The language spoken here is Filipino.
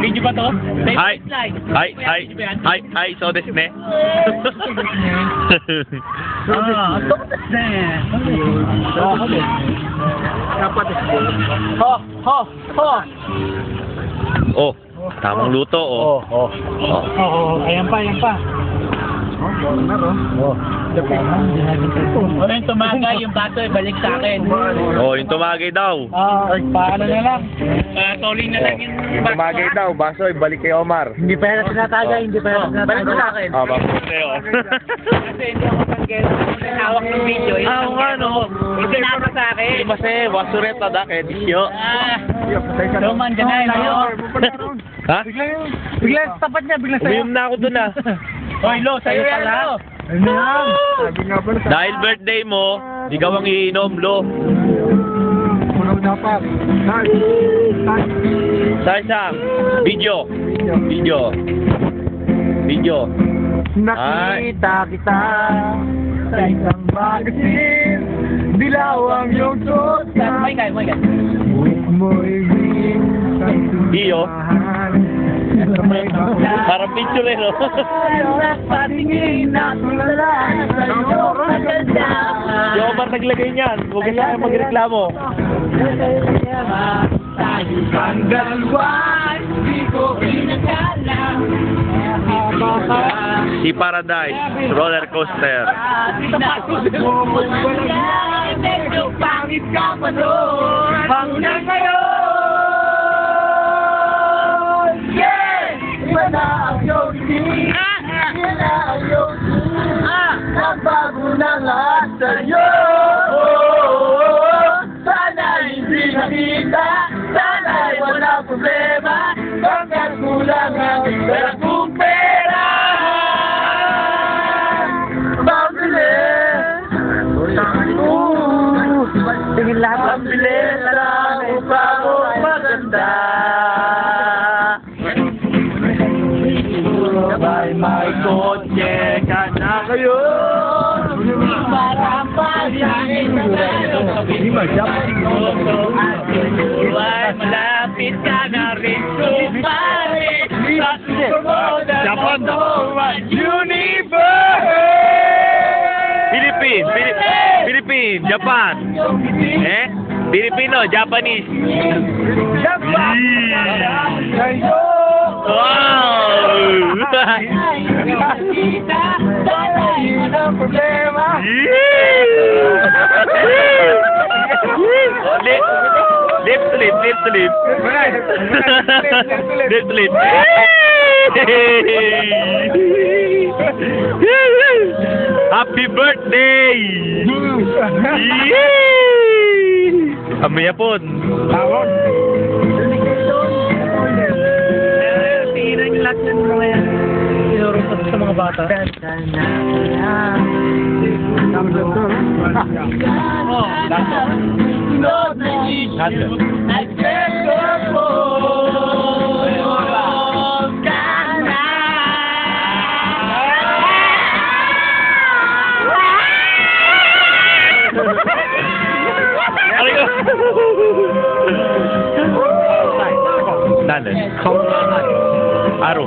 Video ba to? Hi. Hi, so desu ne. Oh, tamang luto, oh. Ayan pa, ayan pa. Yung tumagay, yung bato, balik sa akin. Oh, yung tumagay daw. Paano na lang? Soling na lang yung bato. Tumagay daw, baso, ibalik kay Omar. Hindi pa yan tinatagay, hindi pa yan tinatagay. Balik mo sa akin. Bakit sa'yo? Kasi hindi ako tanggel. Hawak ng video. Oo nga, no. Isinama sa akin. Kasi, wasureta da, kaya disyo. Roman, dyan na yun. Ha? Bigla sa tapat niya, bigla sa'yo. Umiyom na ako dun, ah. Hoy, Lo, sa'yo yan, Lo. Ano yan? Sabi nga pala sa... Dahil birthday mo, ikaw ang iinom, Lo. Punaw dapat. Sa video. Video. Nakita kita sa isang magazine. Dilaw ang iyong suot. May guy. Buhok mo'y ring sa Iyo. tumahan. Parang picture eh, no? Patingin na tulala sa'yo maganda. Yung Omar naglagay niyan. Huwag ka na magreklamo. Ang dalawa, di ko pinakala. Si Paradise, roller coaster. Medyo pangit ka pa doon. Hanggang ngayon. Yes! Iba na ang iyong tingin. Iba na ang iyong tingin. Nagbago na lahat sa'yo. Sana hindi nakita. Sana'y wala problema. Hanggang kulang ang dala kong pera. Pambili. Tingin lahat. Pambili lang. Mukha mo maganda. Sabay may kotse ka na kayo. Para pagyahin ka na. Hindi magyap. Malapit ka na rin. Sumari sa sumunod Japan. Universe! Philippines, Japan. Filipino, Japanese. Japan! Kayo! Wow! Kita! Dalay mo ng problema! Lip to lip. Lip to lip. Happy birthday! Amaya po. Tawag! Tira yung lahat ng mga yan. Sinurot sa mga bata. Oh, lato. Nanan. Aro.